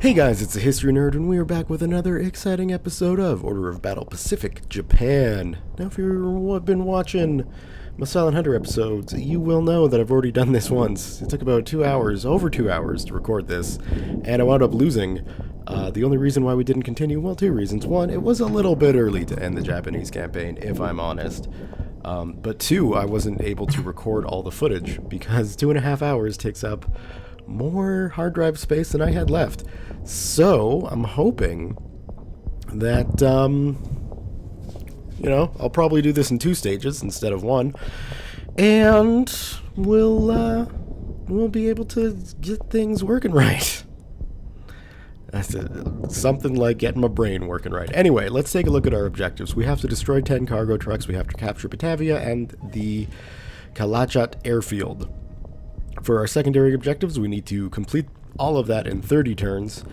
Hey guys, it's the History Nerd, and we are back with another exciting episode of Order of Battle Pacific, Japan. Now, if you've been watching my Silent Hunter episodes, you will know that I've already done this once. It took about 2 hours, over 2 hours, to record this, and I wound up losing. The only reason why we didn't continue, well, two reasons. One, it was a little bit early to end the Japanese campaign, if I'm honest. But two, I wasn't able to record all the footage, because 2.5 hours takes up more hard drive space than I had left. So, I'm hoping that, I'll probably do this in 2 stages instead of 1. And we'll be able to get things working right. That's something like getting my brain working right. Anyway, let's take a look at our objectives. We have to destroy 10 cargo trucks. We have to capture Batavia and the Kalachat airfield. For our secondary objectives, we need to complete all of that in 30 turns.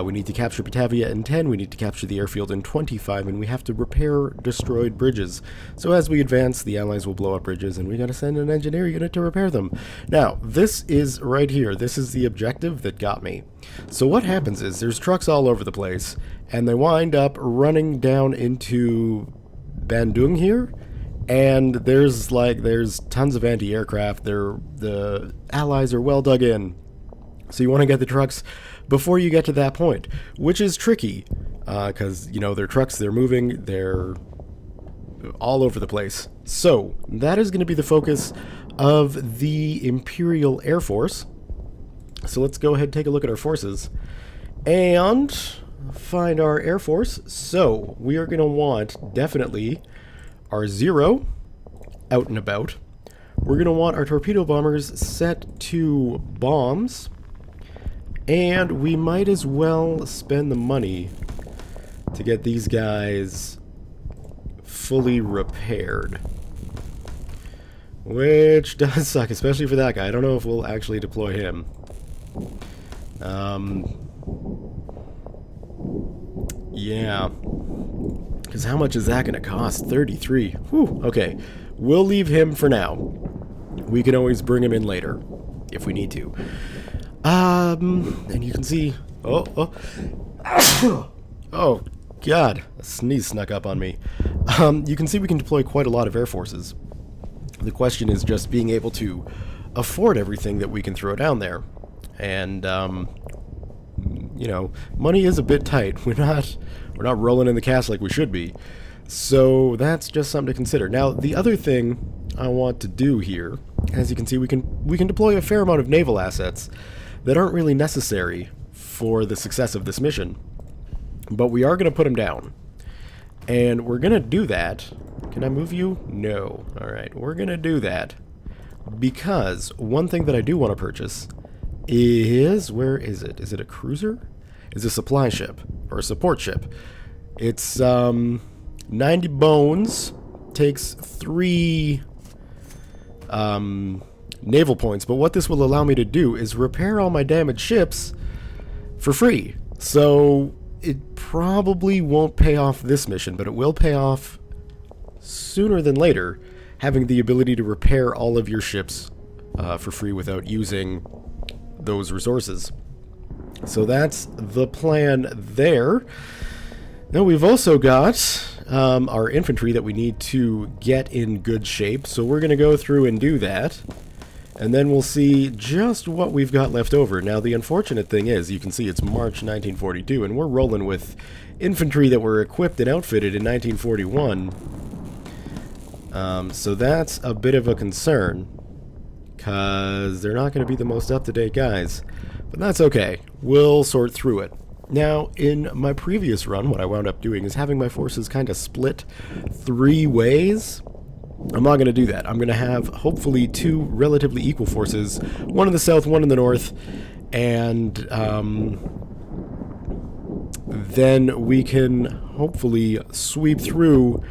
We need to capture Batavia in 10, we need to capture the airfield in 25, and we have to repair destroyed bridges. So as we advance, the Allies will blow up bridges, and we gotta send an engineer unit to repair them. Now, this is right here. This is the objective that got me. So what happens is, there's trucks all over the place, and they wind up running down into Bandung here, and there's tons of anti-aircraft. The Allies are well dug in. So you want to get the trucks before you get to that point, which is tricky, because, they're trucks, they're moving, they're all over the place. So that is going to be the focus of the Imperial Air Force. So let's go ahead and take a look at our forces and find our Air Force. So we are going to want, definitely, our Zero out and about. We're going to want our torpedo bombers set to bombs. And we might as well spend the money to get these guys fully repaired. Which does suck, especially for that guy. I don't know if we'll actually deploy him. Yeah. Because how much is that going to cost? 33. Whew, okay. We'll leave him for now. We can always bring him in later, if we need to. And you can see... Oh, God. A sneeze snuck up on me. You can see we can deploy quite a lot of air forces. The question is just being able to afford everything that we can throw down there. And, money is a bit tight. We're not rolling in the cash like we should be. So that's just something to consider. Now, the other thing I want to do here, as you can see, we can deploy a fair amount of naval assets that aren't really necessary for the success of this mission. But we are going to put them down. And we're going to do that. Can I move you? No. Alright, we're going to do that because one thing that I do want to purchase is... Where is it? Is it a cruiser? It's a supply ship, or a support ship. It's 90 bones, takes 3 naval points, but what this will allow me to do is repair all my damaged ships for free. So it probably won't pay off this mission, but it will pay off sooner than later, having the ability to repair all of your ships for free without using those resources. So that's the plan there. Now we've also got our infantry that we need to get in good shape, so we're going to go through and do that. And then we'll see just what we've got left over. Now, the unfortunate thing is, you can see it's March 1942, and we're rolling with infantry that were equipped and outfitted in 1941. So that's a bit of a concern, because they're not going to be the most up-to-date guys. But that's okay. We'll sort through it. Now, in my previous run, what I wound up doing is having my forces kind of split 3 ways. I'm not going to do that. I'm going to have, hopefully, 2 relatively equal forces, one in the south, one in the north, and then we can hopefully sweep through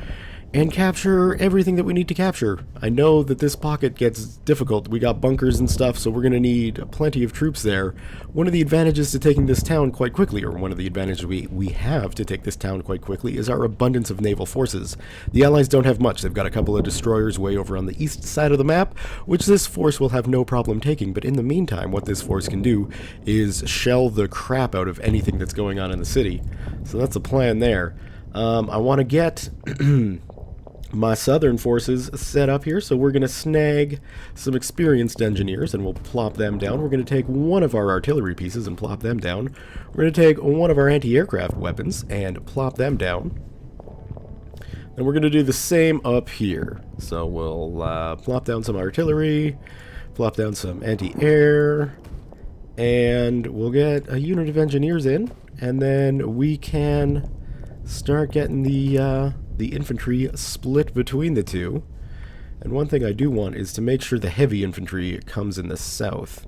and capture everything that we need to capture. I know that this pocket gets difficult. We got bunkers and stuff, so we're going to need plenty of troops there. One of the advantages to taking this town quite quickly, or one of the advantages we have to take this town quite quickly, is our abundance of naval forces. The Allies don't have much. They've got a couple of destroyers way over on the east side of the map, which this force will have no problem taking, but in the meantime, what this force can do is shell the crap out of anything that's going on in the city. So that's a plan there. I want to get my southern forces set up here, so we're going to snag some experienced engineers and we'll plop them down. We're going to take one of our artillery pieces and plop them down. We're going to take one of our anti-aircraft weapons and plop them down. And we're going to do the same up here. So we'll plop down some artillery, plop down some anti-air, and we'll get a unit of engineers in, and then we can start getting the infantry split between the two. And one thing I do want is to make sure the heavy infantry comes in the south,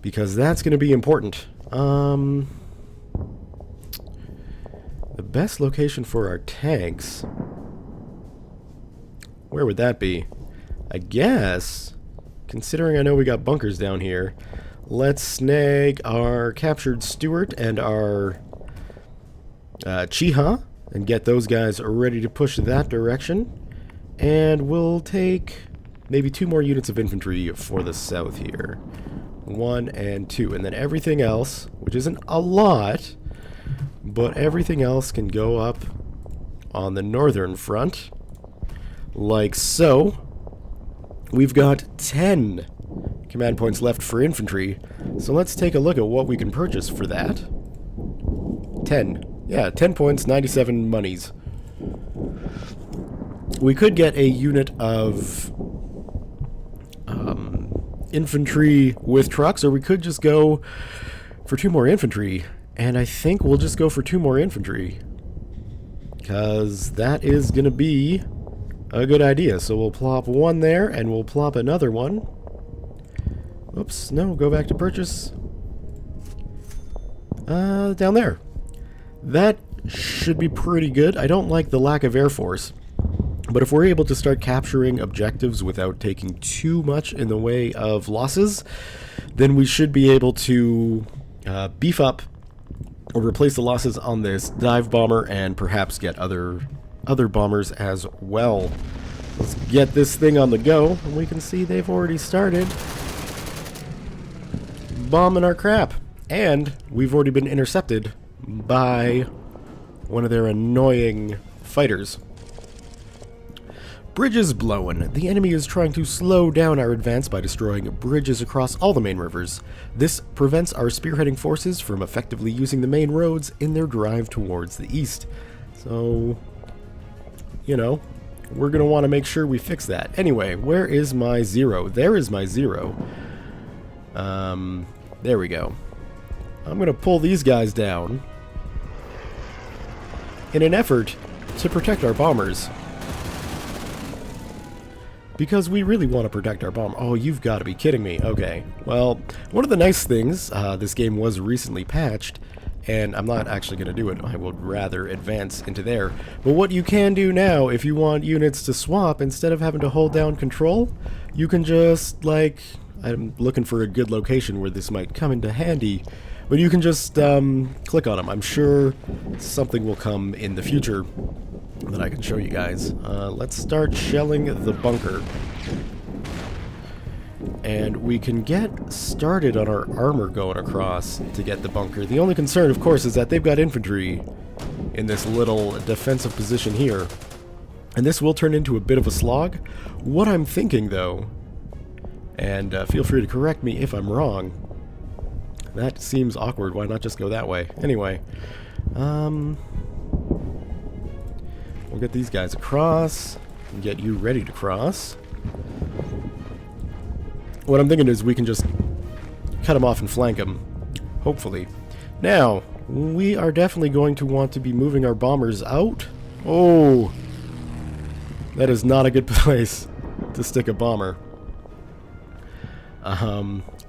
because that's going to be important. The best location for our tanks, where would that be? I guess, considering I know we got bunkers down here, let's snag our captured Stuart and our Chiha and get those guys ready to push that direction. And we'll take maybe 2 more units of infantry for the south here. 1 and 2. And then everything else, which isn't a lot, but everything else can go up on the northern front, like so. We've got 10 command points left for infantry, so let's take a look at what we can purchase for that. 10. Yeah, 10 points, 97 monies. We could get a unit of infantry with trucks, or we could just go for 2 more infantry. And I think we'll just go for 2 more infantry, because that is going to be a good idea. So we'll plop 1 there, and we'll plop another one. Oops, no, go back to purchase. Down there. That should be pretty good. I don't like the lack of air force, but if we're able to start capturing objectives without taking too much in the way of losses, then we should be able to beef up or replace the losses on this dive bomber and perhaps get other bombers as well. Let's get this thing on the go, and we can see they've already started bombing our crap. And we've already been intercepted by one of their annoying fighters. Bridges blowing. The enemy is trying to slow down our advance by destroying bridges across all the main rivers. This prevents our spearheading forces from effectively using the main roads in their drive towards the east. So, you know, we're going to want to make sure we fix that. Anyway, where is my 0? There is my 0. There we go. I'm going to pull these guys down in an effort to protect our bombers. Because we really want to protect our bomb. Oh, you've got to be kidding me. Okay. Well, one of the nice things, this game was recently patched, and I'm not actually going to do it. I would rather advance into there. But what you can do now, if you want units to swap, instead of having to hold down control, you can just, like, I'm looking for a good location where this might come into handy, but you can just click on them. I'm sure something will come in the future that I can show you guys. Let's start shelling the bunker. And we can get started on our armor going across to get the bunker. The only concern, of course, is that they've got infantry in this little defensive position here. And this will turn into a bit of a slog. What I'm thinking, though, and feel free to correct me if I'm wrong. That seems awkward. Why not just go that way? Anyway, we'll get these guys across and get you ready to cross. What I'm thinking is we can just cut them off and flank them, hopefully. Now, we are definitely going to want to be moving our bombers out. Oh, that is not a good place to stick a bomber.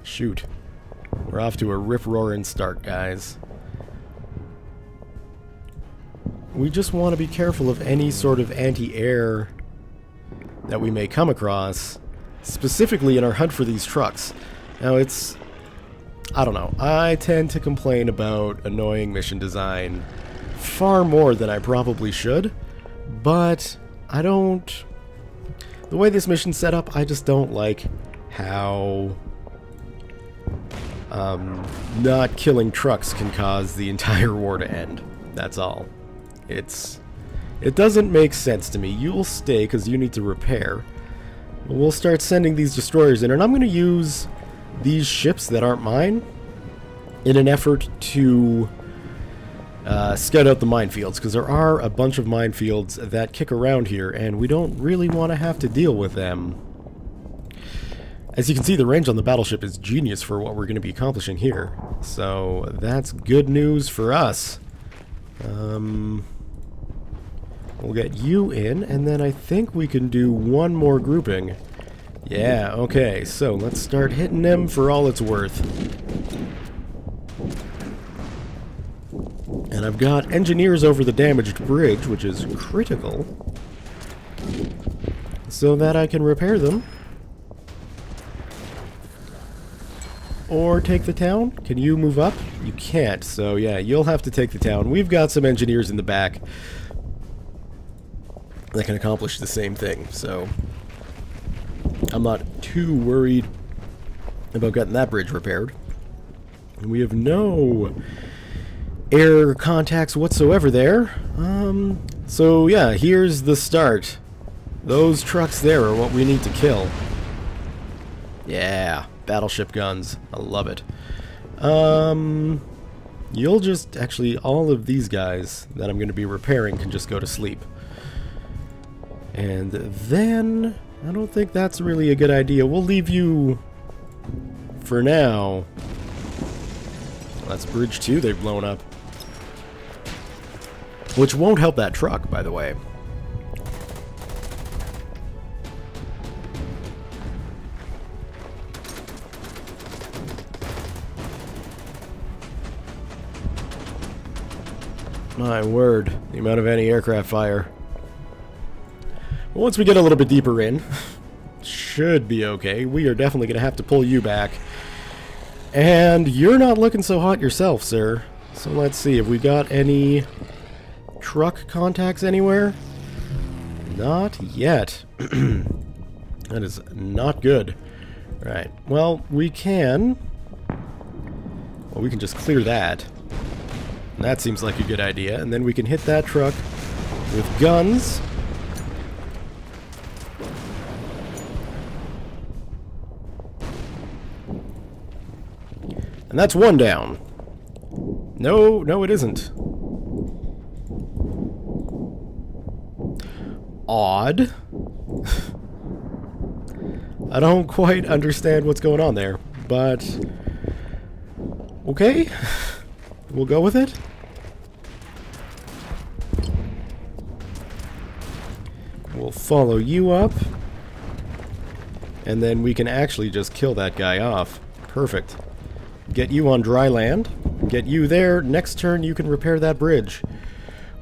Shoot. We're off to a rip-roaring start, guys. we just want to be careful of any sort of anti-air that we may come across, specifically in our hunt for these trucks. Now it's... I don't know. I tend to complain about annoying mission design far more than I probably should, but I don't... The way this mission's set up, I just don't like how not killing trucks can cause the entire war to end. That's all. It doesn't make sense to me. You'll stay because you need to repair. We'll start sending these destroyers in, and I'm going to use these ships that aren't mine in an effort to scout out the minefields, because there are a bunch of minefields that kick around here, and we don't really want to have to deal with them. As you can see, the range on the battleship is genius for what we're going to be accomplishing here. So that's good news for us. We'll get you in, and then I think we can do one more grouping. Yeah, okay, so let's start hitting them for all it's worth. And I've got engineers over the damaged bridge, which is critical, so that I can repair them. Or take the town? Can you move up? You can't, so yeah, you'll have to take the town. We've got some engineers in the back that can accomplish the same thing, so I'm not too worried about getting that bridge repaired. And we have no air contacts whatsoever there. So yeah, here's the start. Those trucks there are what we need to kill. Yeah, battleship guns. I love it. You'll just... Actually, all of these guys that I'm going to be repairing can just go to sleep. And then... I don't think that's really a good idea. We'll leave you for now. That's Bridge 2 they've blown up. Which won't help that truck, by the way. My word, the amount of anti-aircraft fire. Once we get a little bit deeper in, should be okay. We are definitely going to have to pull you back. And you're not looking so hot yourself, sir. So let's see, have we got any truck contacts anywhere? Not yet. That is not good. Right, well, we can just clear that. And that seems like a good idea. And then we can hit that truck with guns. And that's one down. No, it isn't. Odd. I don't quite understand what's going on there, but okay. We'll go with it. We'll follow you up. And then we can actually just kill that guy off. Perfect. Get you on dry land. Get you there. Next turn you can repair that bridge,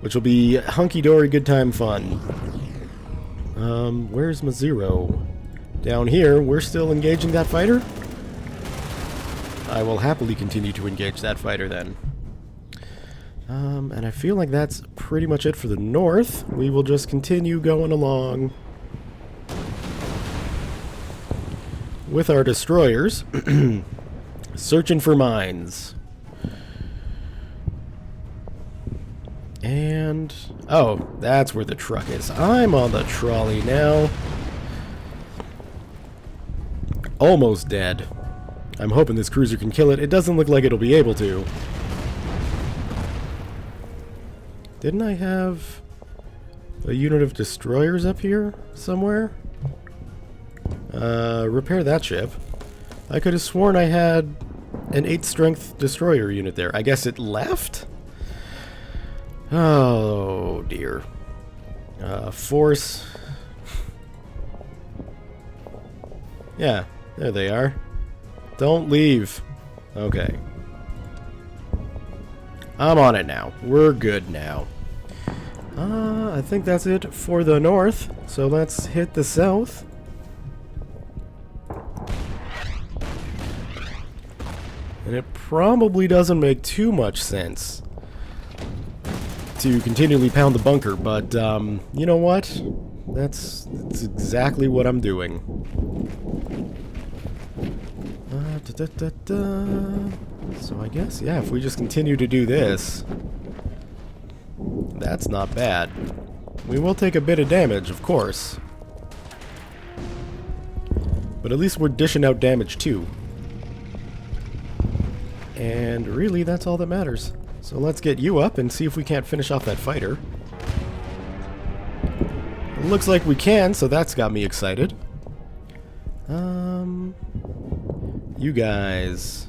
which will be hunky-dory good time fun. Where's Mazero? Down here. We're still engaging that fighter? I will happily continue to engage that fighter then. And I feel like that's pretty much it for the north. We will just continue going along with our destroyers. Searching for mines. And... oh, that's where the truck is. I'm on the trolley now. Almost dead. I'm hoping this cruiser can kill it. It doesn't look like it'll be able to. Didn't I have a unit of destroyers up here somewhere? Repair that ship. I could have sworn I had an 8th strength destroyer unit there. I guess it left? Oh, dear. Force. Yeah, there they are. Don't leave. Okay. I'm on it now. We're good now. I think that's it for the north, so let's hit the south. And it probably doesn't make too much sense to continually pound the bunker, but you know what? That's exactly what I'm doing. So I guess, yeah, if we just continue to do this, that's not bad. We will take a bit of damage, of course. But at least we're dishing out damage too. And really, that's all that matters. So let's get you up and see if we can't finish off that fighter. It looks like we can, so that's got me excited. You guys.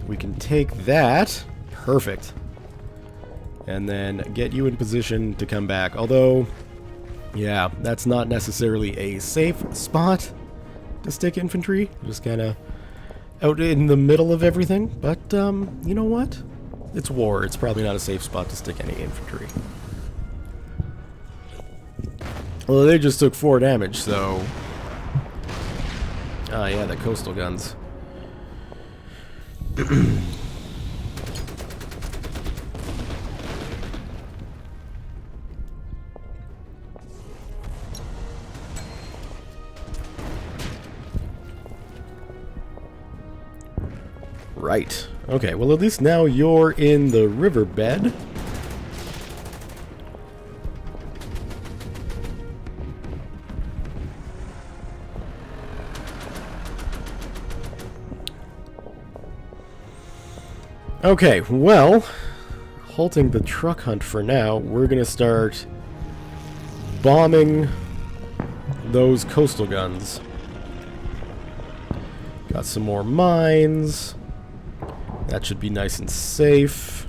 We can take that. Perfect. And then get you in position to come back. Although, yeah, that's not necessarily a safe spot to stick infantry. Just kind of out in the middle of everything. But, you know what? It's war. It's probably not a safe spot to stick any infantry. Well, they just took 4 damage, so... Ah, yeah, the coastal guns. Right. Okay, well, at least now you're in the riverbed. Okay, well, halting the truck hunt for now, we're gonna start bombing those coastal guns. Got some more mines. That should be nice and safe.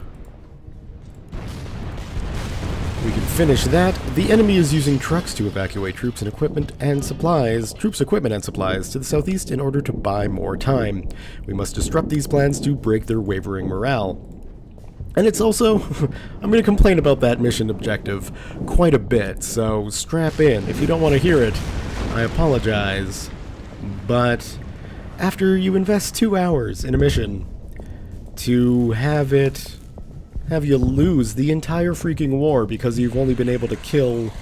We can finish that. The enemy is using trucks to evacuate troops and equipment and supplies, to the southeast in order to buy more time. We must disrupt these plans to break their wavering morale. And it's also, I'm going to complain about that mission objective quite a bit, so strap in. If you don't want to hear it, I apologize. But after you invest 2 hours in a mission to have you lose the entire freaking war because you've only been able to kill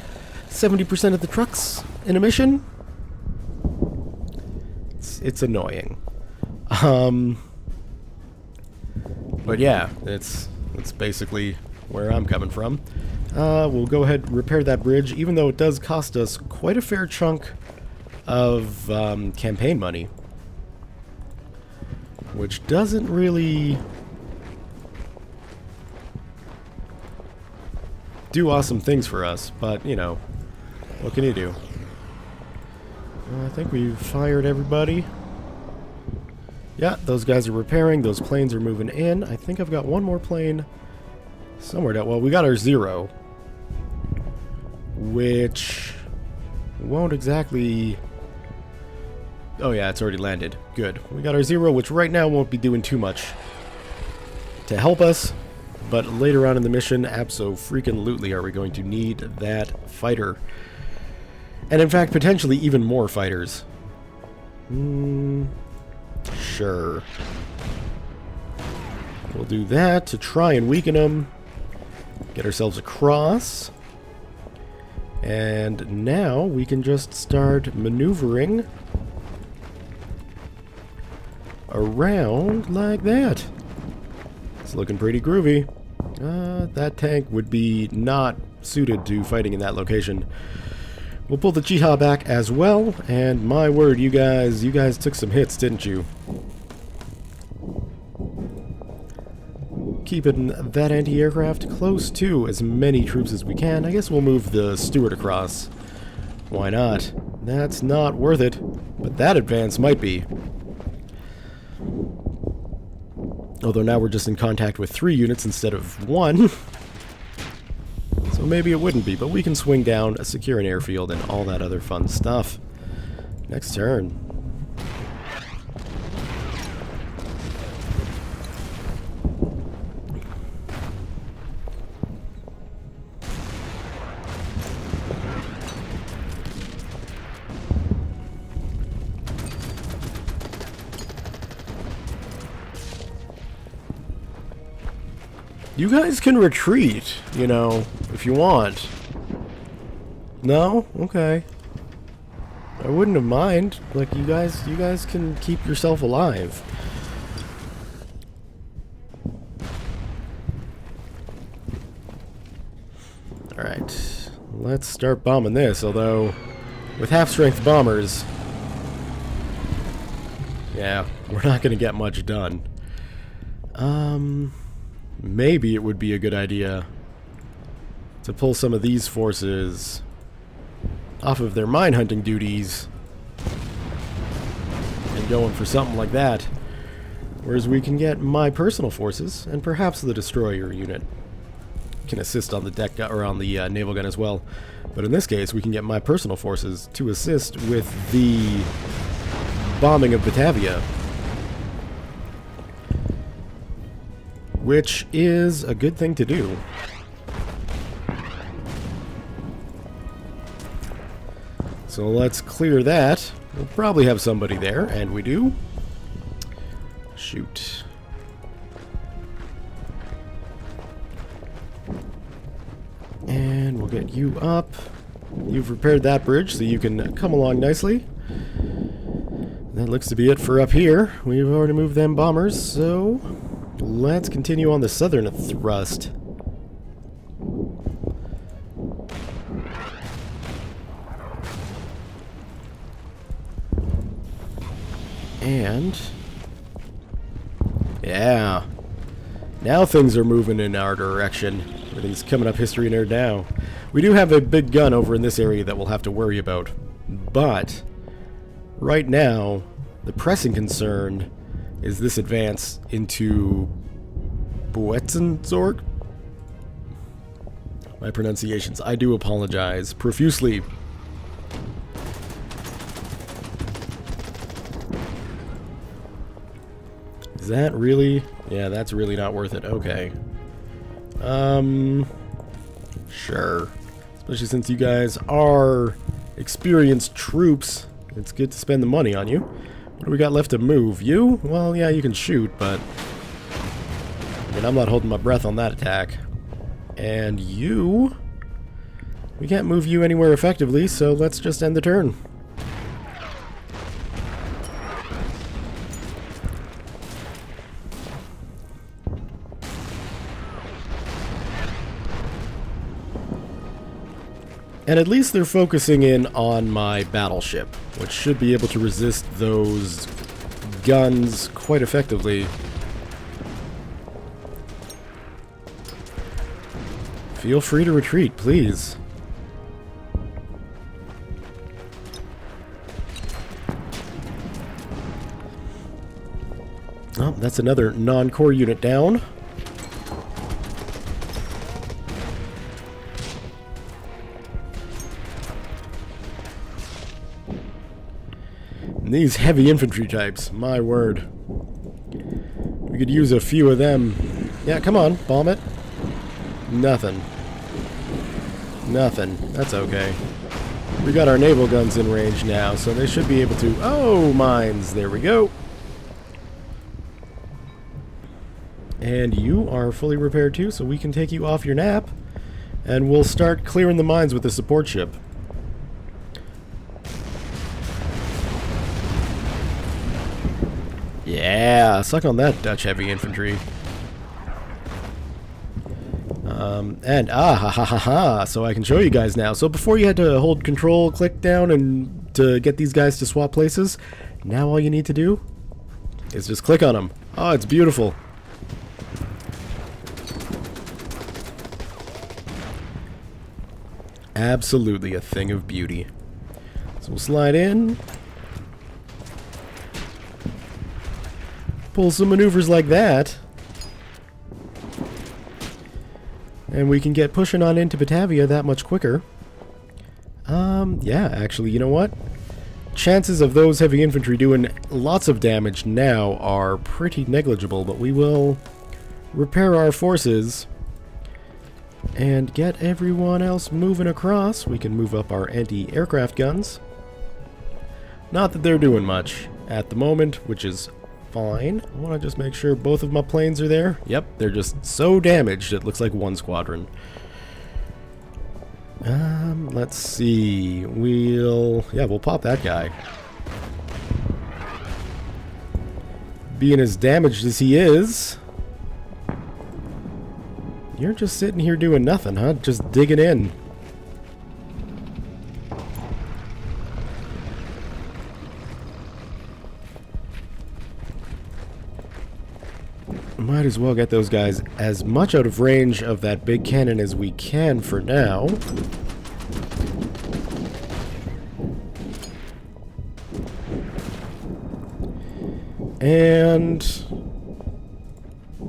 70% of the trucks in a mission? It's annoying. But yeah, it's basically where I'm coming from. We'll go ahead and repair that bridge, even though it does cost us quite a fair chunk of campaign money. Which doesn't really do awesome things for us, but, you know, what can you do? I think we've fired everybody. Yeah, those guys are repairing, those planes are moving in. I think I've got one more plane somewhere down. Well, we got our 0, which won't exactly... Oh yeah, it's already landed. Good. We got our 0, which right now won't be doing too much to help us, but later on in the mission, abso-freaking-lutely are we going to need that fighter. And in fact, potentially even more fighters. Sure. We'll do that to try and weaken them. Get ourselves across. And now we can just start maneuvering around like that. It's looking pretty groovy. That tank would be not suited to fighting in that location. We'll pull the Chiha back as well, and my word, you guys took some hits, didn't you? Keeping that anti-aircraft close to as many troops as we can. I guess we'll move the Stewart across. Why not? That's not worth it, but that advance might be. Although now we're just in contact with 3 units instead of 1. So maybe it wouldn't be, but we can swing down, secure an airfield, and all that other fun stuff. Next turn. You guys can retreat, you know, if you want. No? Okay. I wouldn't have mind. Like, you guys can keep yourself alive. Alright. Let's start bombing this, although with half-strength bombers, yeah, we're not going to get much done. Maybe it would be a good idea to pull some of these forces off of their mine hunting duties and going for something like that, whereas we can get my personal forces and perhaps the destroyer unit can assist on the deck or on the naval gun as well. But in this case, we can get my personal forces to assist with the bombing of Batavia, which is a good thing to do. So let's clear that. We'll probably have somebody there, and we do. Shoot. And we'll get you up. You've repaired that bridge, so you can come along nicely. That looks to be it for up here. We've already moved them bombers, so let's continue on the southern thrust. And yeah, now things are moving in our direction. Everything's coming up history nerd now. We do have a big gun over in this area that we'll have to worry about, but right now the pressing concern is this advance into Buetzenzorg. My pronunciations, I do apologize profusely. Is that really? Yeah, that's really not worth it. Okay. Sure. Especially since you guys are experienced troops, it's good to spend the money on you. What do we got left to move? You? Well, yeah, you can shoot, but I mean, I'm not holding my breath on that attack. And you? We can't move you anywhere effectively, so let's just end the turn. And at least they're focusing in on my battleship, which should be able to resist those guns quite effectively. Feel free to retreat, please. Oh, that's another non-core unit down. And these heavy infantry types, my word. We could use a few of them. Yeah, come on, bomb it. Nothing. Nothing. That's okay. We got our naval guns in range now, so they should be able to... Oh, mines. There we go. And you are fully repaired too, so we can take you off your nap. And we'll start clearing the mines with the support ship. Yeah, suck on that, Dutch heavy infantry. So I can show you guys now. So before you had to hold control, click down, and to get these guys to swap places, now all you need to do is just click on them. Oh, it's beautiful. Absolutely a thing of beauty. So we'll slide in. Pull some maneuvers like that. And we can get pushing on into Batavia that much quicker. Yeah, actually, you know what? Chances of those heavy infantry doing lots of damage now are pretty negligible, but we will repair our forces and get everyone else moving across. We can move up our anti-aircraft guns. Not that they're doing much at the moment, which is fine. I want to just make sure both of my planes are there. Yep, they're just so damaged it looks like one squadron. Let's see. We'll pop that guy. Being as damaged as he is, you're just sitting here doing nothing, huh? Just digging in. Might as well get those guys as much out of range of that big cannon as we can for now. And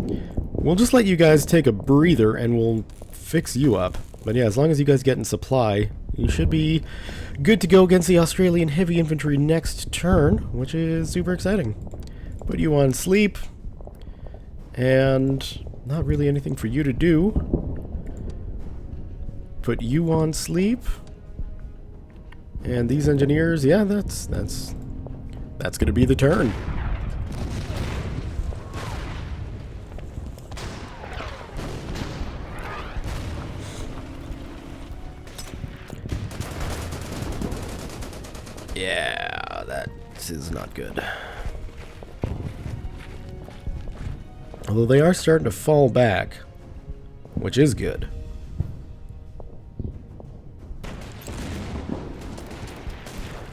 we'll just let you guys take a breather and we'll fix you up. But yeah, as long as you guys get in supply, you should be good to go against the Australian heavy infantry next turn, which is super exciting. Put you on sleep, and not really anything for you to do. Put you on sleep, and these engineers, yeah, that's gonna be the turn. Yeah, that is not good. Although they are starting to fall back, which is good.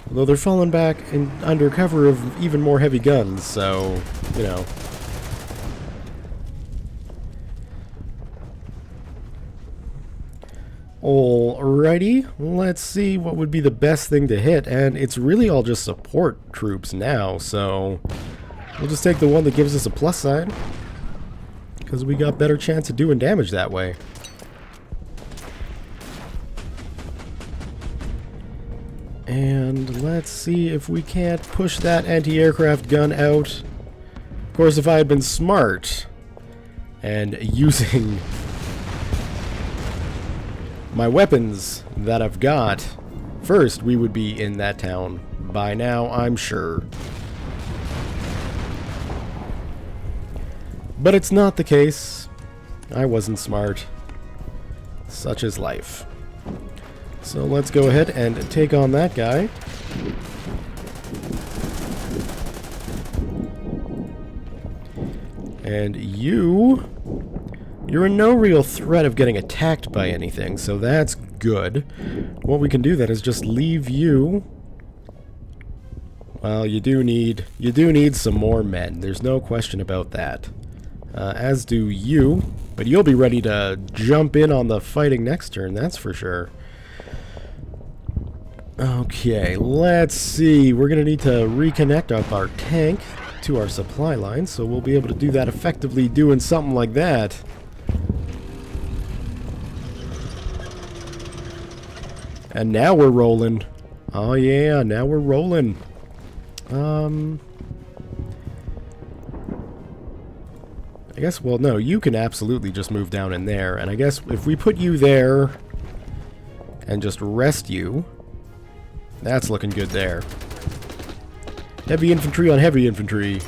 Although they're falling back under cover of even more heavy guns, so, you know. Alrighty, let's see what would be the best thing to hit, and it's really all just support troops now, so we'll just take the one that gives us a plus sign, because we got better chance of doing damage that way. And let's see if we can't push that anti-aircraft gun out. Of course, if I had been smart and using my weapons that I've got first, we would be in that town by now, I'm sure. But it's not the case. I wasn't smart. Such is life. So let's go ahead and take on that guy. And you're in no real threat of getting attacked by anything, so that's good. What we can do then is just leave you. Well, you do need some more men. There's no question about that. As do you, but you'll be ready to jump in on the fighting next turn, that's for sure. Okay, let's see. We're going to need to reconnect up our tank to our supply line, so we'll be able to do that effectively doing something like that. And now we're rolling. Oh yeah, now we're rolling. I guess, well, no, you can absolutely just move down in there, and I guess if we put you there and just rest you, that's looking good there. Heavy infantry on heavy infantry.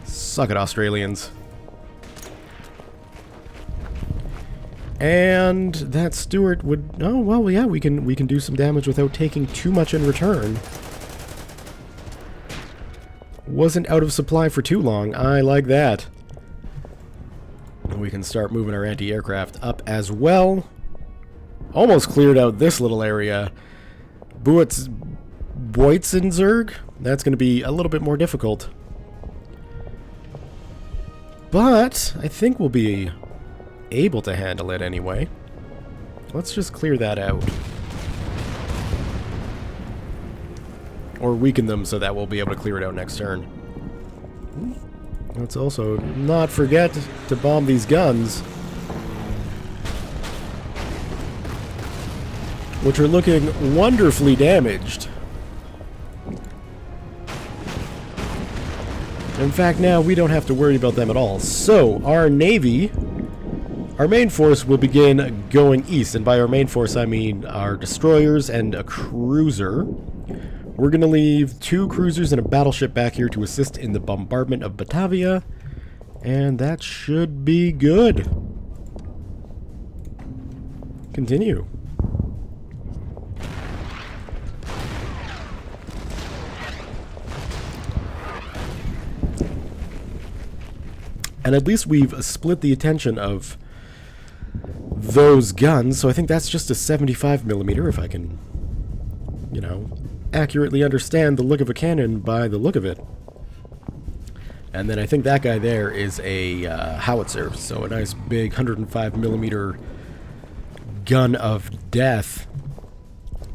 Suck it, Australians. And that Stuart would... Oh, well, yeah, we can do some damage without taking too much in return. Wasn't out of supply for too long. I like that. We can start moving our anti-aircraft up as well. Almost cleared out this little area. Boitzenberg? That's going to be a little bit more difficult. But I think we'll be able to handle it anyway. Let's just clear that out. Or weaken them so that we'll be able to clear it out next turn. Let's also not forget to bomb these guns, which are looking wonderfully damaged. In fact, now we don't have to worry about them at all. So, our Navy, our main force will begin going east, and by our main force I mean our destroyers and a cruiser We're going to leave 2 cruisers and a battleship back here to assist in the bombardment of Batavia. And that should be good. Continue. And at least we've split the attention of those guns, so I think that's just a 75mm, if I can, you know, accurately understand the look of a cannon by the look of it. And then I think that guy there is a howitzer, so a nice big 105mm gun of death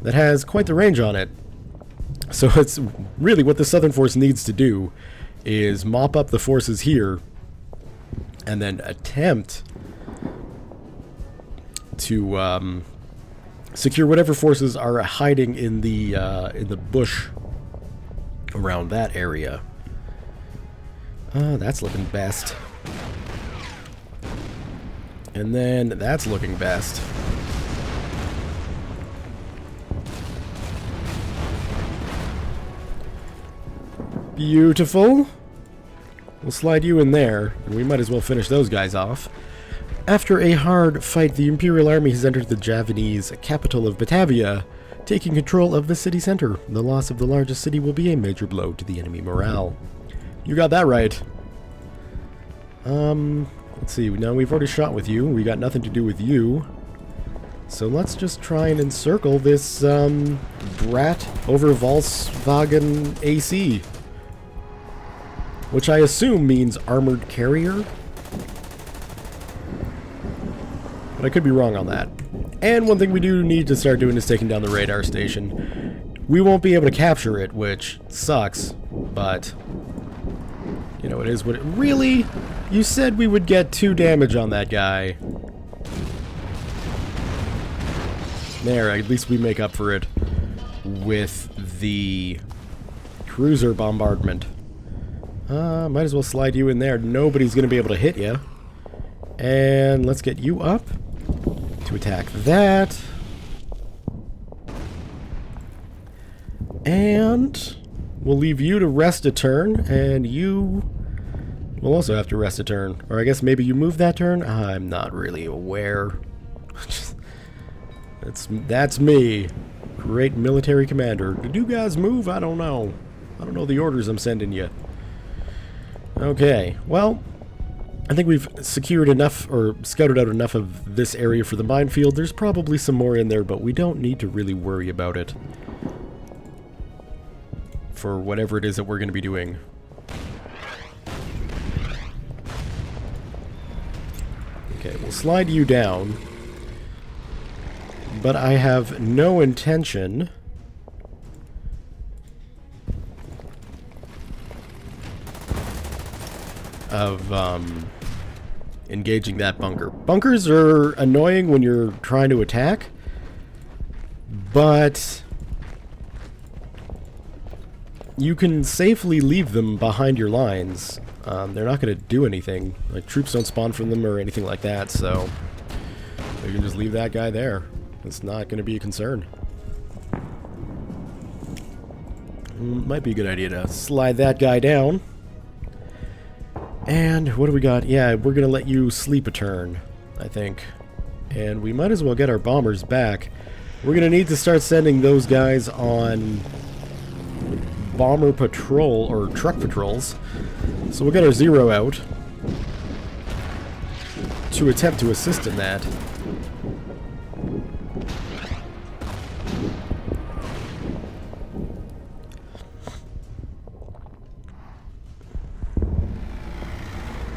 that has quite the range on it. So it's really what the Southern Force needs to do is mop up the forces here and then attempt to secure whatever forces are hiding in the bush around that area. That's looking best. And then that's looking best. Beautiful. We'll slide you in there, and we might as well finish those guys off. After a hard fight, the Imperial Army has entered the Javanese capital of Batavia, taking control of the city center. The loss of the largest city will be a major blow to the enemy morale. You got that right. Let's see. Now we've already shot with you. We got nothing to do with you. So let's just try and encircle this brat over Volkswagen AC. Which I assume means armored carrier. But I could be wrong on that. And one thing we do need to start doing is taking down the radar station. We won't be able to capture it, which sucks, but you know, it is what it... Really? You said we would get 2 damage on that guy. There, at least we make up for it with the cruiser bombardment. Might as well slide you in there. Nobody's going to be able to hit you. And let's get you up to attack that. And we'll leave you to rest a turn, and you will also have to rest a turn. Or I guess maybe you move that turn? I'm not really aware. That's me. Great military commander. Did you guys move? I don't know. I don't know the orders I'm sending you. Okay, well, I think we've secured enough, or scouted out enough of this area for the minefield. There's probably some more in there, but we don't need to really worry about it for whatever it is that we're going to be doing. Okay, we'll slide you down, but I have no intention of engaging that bunker. Bunkers are annoying when you're trying to attack, but you can safely leave them behind your lines. They're not going to do anything. Like, troops don't spawn from them or anything like that, so you can just leave that guy there. It's not going to be a concern. Might be a good idea to slide that guy down. And what do we got? Yeah, we're going to let you sleep a turn, I think. And we might as well get our bombers back. We're going to need to start sending those guys on bomber patrol, or truck patrols. So we'll get our 0 out to attempt to assist in that.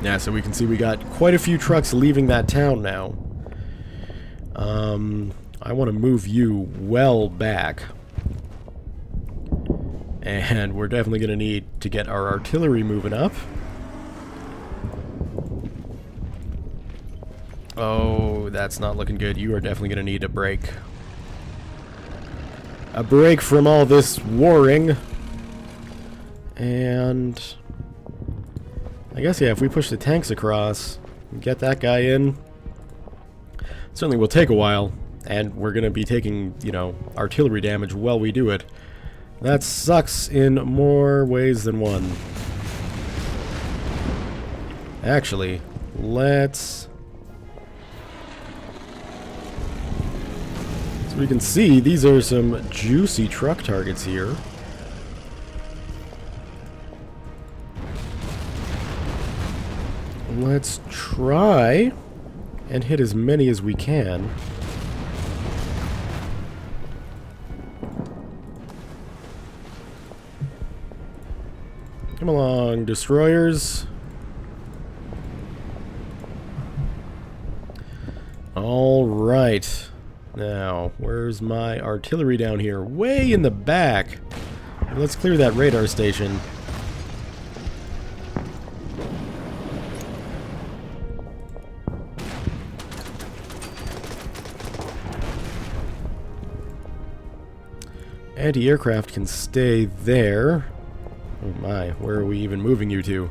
Yeah, so we can see we got quite a few trucks leaving that town now. I want to move you well back. And we're definitely going to need to get our artillery moving up. Oh, that's not looking good. You are definitely going to need a break. A break from all this warring. And I guess, yeah, if we push the tanks across and get that guy in, certainly will take a while, and we're going to be taking, you know, artillery damage while we do it. That sucks in more ways than one. Actually, let's... So we can see, these are some juicy truck targets here. Let's try and hit as many as we can. Come along, destroyers. Alright. Now, where's my artillery down here? Way in the back. Let's clear that radar station. Anti-aircraft can stay there. Oh my, where are we even moving you to?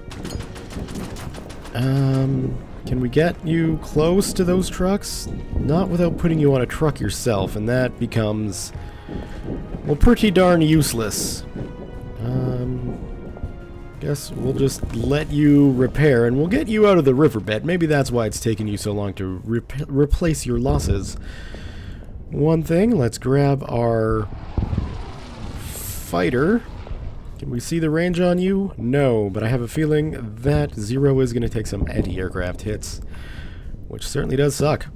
Can we get you close to those trucks? Not without putting you on a truck yourself, and that becomes, well, pretty darn useless. Guess we'll just let you repair, and we'll get you out of the riverbed. Maybe that's why it's taken you so long to replace your losses. One thing, let's grab our fighter. Can we see the range on you? No, but I have a feeling that Zero is going to take some anti-aircraft hits, which certainly does suck.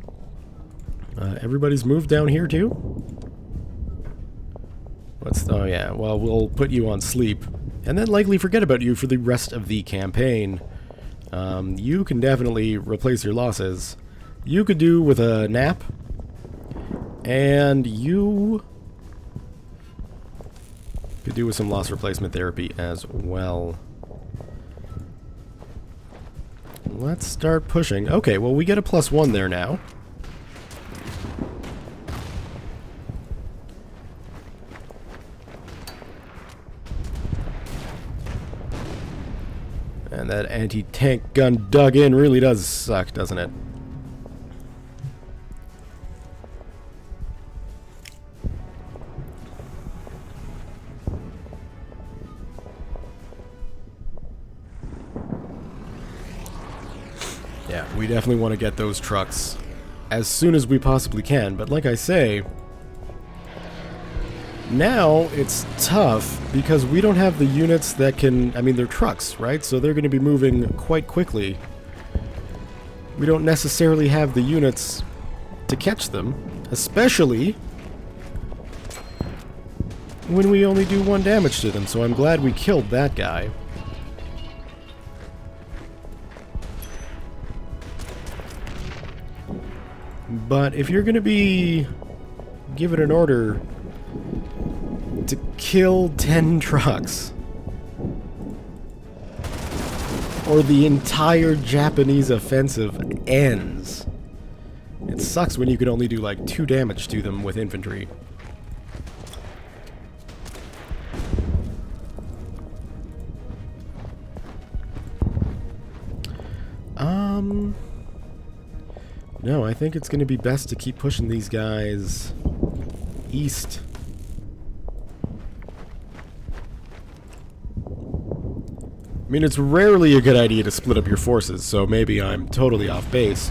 Everybody's moved down here too? Oh yeah, well, we'll put you on sleep, and then likely forget about you for the rest of the campaign. You can definitely replace your losses. You could do with a nap, and you could do with some loss replacement therapy as well. Let's start pushing. Okay, well, we get a +1 there now. And that anti-tank gun dug in really does suck, doesn't it? Yeah, we definitely want to get those trucks as soon as we possibly can, but like I say, now it's tough because we don't have the units that can, I mean, they're trucks, right? So they're going to be moving quite quickly. We don't necessarily have the units to catch them, especially when we only do 1 damage to them, so I'm glad we killed that guy. But if you're going to be given an order to kill 10 trucks, or the entire Japanese offensive ends, it sucks when you can only do like 2 damage to them with infantry. No, I think it's going to be best to keep pushing these guys east. I mean, it's rarely a good idea to split up your forces, so maybe I'm totally off base.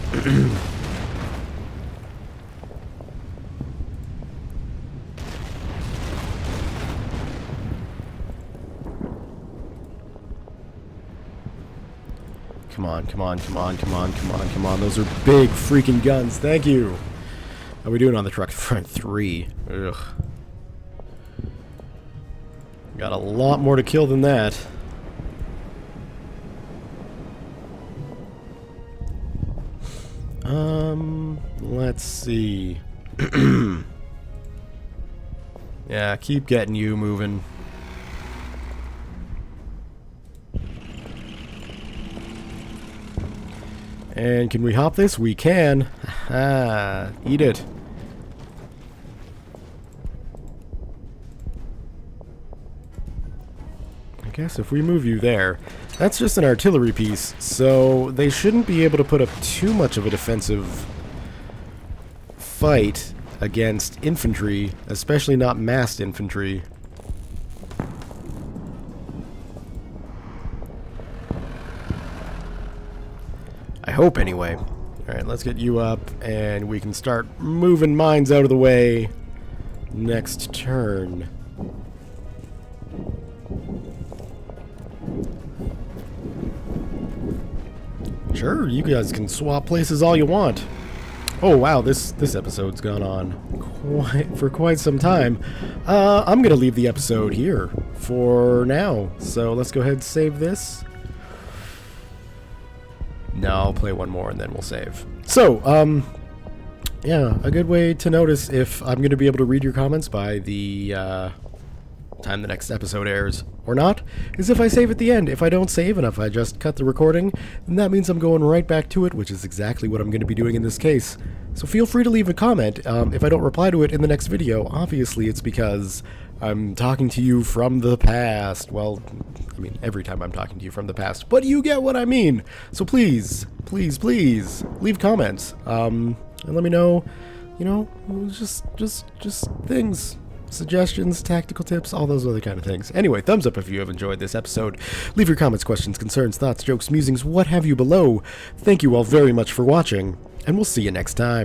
Come on, come on, come on, come on, come on, come on. Those are big freaking guns. Thank you. How are we doing on the truck front? 3. Ugh. Got a lot more to kill than that. Let's see. Yeah, keep getting you moving. And can we hop this? We can. Ah, eat it. I guess if we move you there, that's just an artillery piece, so they shouldn't be able to put up too much of a defensive fight against infantry, especially not massed infantry. I hope, anyway. Alright, let's get you up, and we can start moving mines out of the way next turn. Sure, you guys can swap places all you want. Oh wow, this episode's gone on for quite some time. I'm gonna leave the episode here for now. So let's go ahead and save this. No, I'll play one more and then we'll save. So, yeah, a good way to notice if I'm gonna be able to read your comments by the time the next episode airs or not is if I save at the end. If I don't save and if I just cut the recording, then that means I'm going right back to it, which is exactly what I'm going to be doing in this case. So feel free to leave a comment. If I don't reply to it in the next video, obviously it's because I'm talking to you from the past. Well, I mean, every time I'm talking to you from the past, but you get what I mean. So please, please, please leave comments, and let me know, you know, just things. Suggestions, tactical tips, all those other kind of things. Anyway, thumbs up if you have enjoyed this episode. Leave your comments, questions, concerns, thoughts, jokes, musings, what have you below. Thank you all very much for watching, and we'll see you next time.